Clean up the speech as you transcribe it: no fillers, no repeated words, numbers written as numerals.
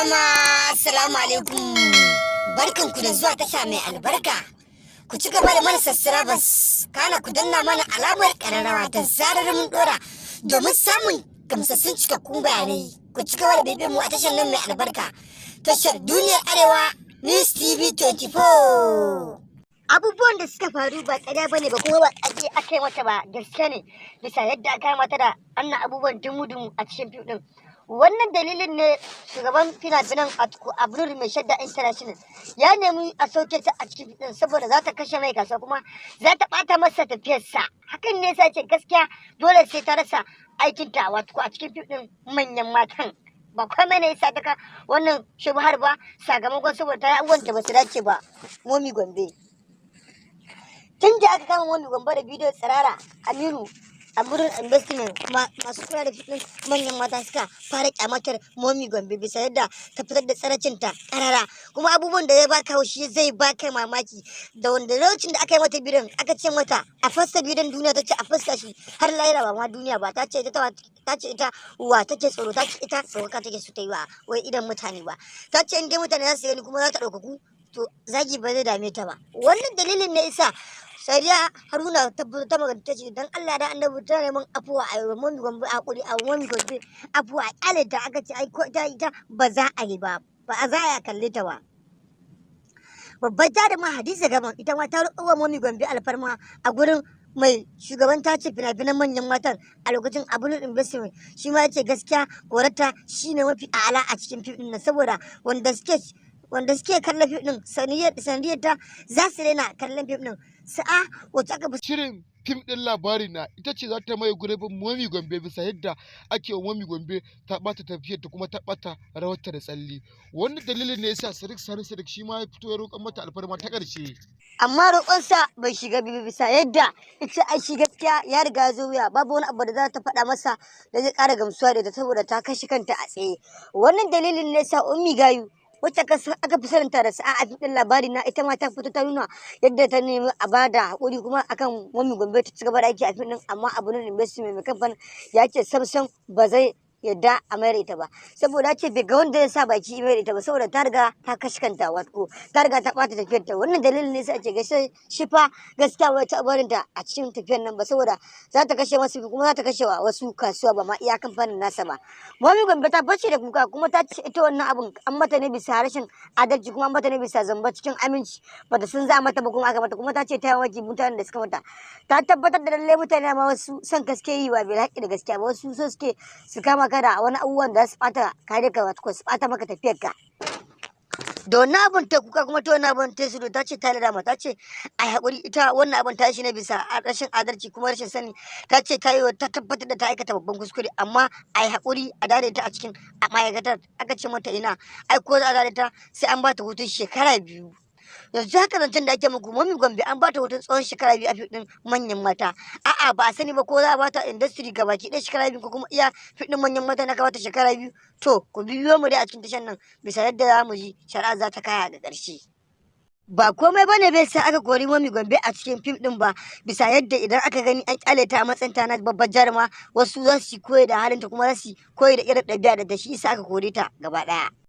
Jama'a assalamu alaikum, barkanku da zuwa tasha mai albarka. Ku ci gaba da mana subscribers, kana ku danna mana alamar ƙararrawa ta zarar mun dora domin samun gamsassun cikakkun bayanai. Ku ci gaba da bibiyar mu a tashar nan mai albarka, tashar Duniyar Arewa News TV 24. Abubuwan da suka faru ba ƙarya bane ba kuma ba ƙarya aka yi mata ba, gaske ne bisa yadda aka yi mata da annan abubuwan dumu-dumu a cikin fim din. Wannan dalilin ne shugaban fina-finan Abdul mai shadda international ya nemi a sauke ta a cikin fim saboda za ta kashe mai gasa kuma za ta ɓata masa tafiyarsa. Hakan ne sa ce gaskiya dole sai ta rasa aikinta wato a cikin fim din manyan matan. Ba komai ne yasa ta wannan shubhar ba sakamakon saboda ta yi abubuwan da ba su dace ba. Momi Gombe. Tun da aka kama Momi Gombe da bidiyo tsirara Amiru investment kuma masu kula da fitin manyan mata suka fara kyamatar Momi Gombe bisa yadda ta fitar da tsaracinta karara kuma abubuwan da ya baka haushi zai baka mamaki da wanda lokacin da aka yi mata bidiyon aka ce mata a fasta bidiyon duniya ta ce a fasta shi har lahira ba ma duniya ba ta ce ita wa take tsoro ta ce ita tsoroka take su ta yi wa wai idan mutane ba ta ce in dai mutane za su gani kuma za ta ɗaukaku to zagi ba zai dame ta ba. Wannan dalilin ne isa Sariya Haruna ta magana ta ce dan Allah da Annabi ta neman afuwa a Momi Gombe hakuri a Momi Gombe afuwa a kyale ta aka ce ai ko ita ba za a yi ba a za a kalle ta ba. Babbar jarumin Hadiza Gaban ita ma ta roƙo wa Momi Gombe alfarma a gurin mai shugaban ta ce fina-finan manyan matan a lokacin Abdul investment shi ma ya ce gaskiya korata shine mafi a'ala a cikin fim din saboda wanda suke kallon fim din sanadiyar ta za su daina kallon fim din sa'a wacce aka fi shirin fim ɗin labari na ita ce za ta mai gurbin Momi Gombe bisa yadda ake wa Momi Gombe ta ɓata tafiyar ta kuma ta ɓata rawarta da tsalle. Wannan dalilin ne yasa Sadiq shi ma ya fito ya roƙon mata alfarma ta ƙarshe. Amma roƙonsa bai shiga bisa yadda ita ai shi gaskiya ya riga ya zo wuya babu wani abu da za ta faɗa masa da zai ƙara gamsuwa da ita saboda ta kashe kanta a tsaye. Wannan dalilin ne yasa Ummi Gayu wacce aka fi saninta da sa'a a fitin labari na ita ma ta fito ta nuna yadda ta nemi a bada haƙuri kuma akan Momi Gombe ta ci gaba da aiki a fitin amma Abdul investment mai kamfanin ya ce samsam ba zai yadda a mayar ita ba saboda ce bai ga wanda ya sa baki mayar ita ba saboda ta riga ta kashe kanta wato ta riga ta ɓata tafiyar ta. Wannan dalilin ne sai a ce gaskiya shi fa gaskiya wai ta barin ta a cikin tafiyar nan ba saboda za ta kashe wasu kuma za ta kashe wa wasu kasuwa ba ma iya kamfanin nasa ba. Momi Gombe ta bace da kuka kuma ta ce ita wannan abun an mata ne bisa rashin adalci kuma an mata ne bisa zamba cikin aminci ba ta sun za mata ba kuma aka mata kuma ta ce ta yi mutanen da suka mata ta tabbatar da lallai mutane ma wasu son gaske yi wa bai haƙi da gaskiya ba wasu so suke su kama kada wani abubuwan da su bata kare ka wato su bata maka tafiyar ka. Da wannan abin ta kuka kuma ta wannan abin ta su ta ce ta da ta ce ai haƙuri ita wannan abin ta shi ne bisa rashin adalci kuma rashin sani ta ce ta yi ta tabbatar da ta aikata babban kuskure amma ai haƙuri a dare ta a cikin ma'aikatar aka ce mata ina ai ko za a dare ta sai an bata hutun shekara 2. Yanzu haka zancen da ake muku Momi Gombe an bata hutun tsawon shekara 2 a fiɗin manyan mata. A'a ba a sani ba ko za a bata industry gabaki ɗaya shekara 2 ko kuma iya fiɗin manyan mata na bata shekara 2. To ku biyo mu dai a cikin tashan nan bisa yadda za mu ji shari'a za ta kaya da ƙarshe. Ba komai bane bai sai aka kori Momi Gombe a cikin fim din ba bisa yadda idan aka gani an kyale ta a matsayin ta na babbar jaruma wasu za su koyi da halinta kuma za su koyi da irin ɗabi'a da shi isa aka kore ta gaba ɗaya.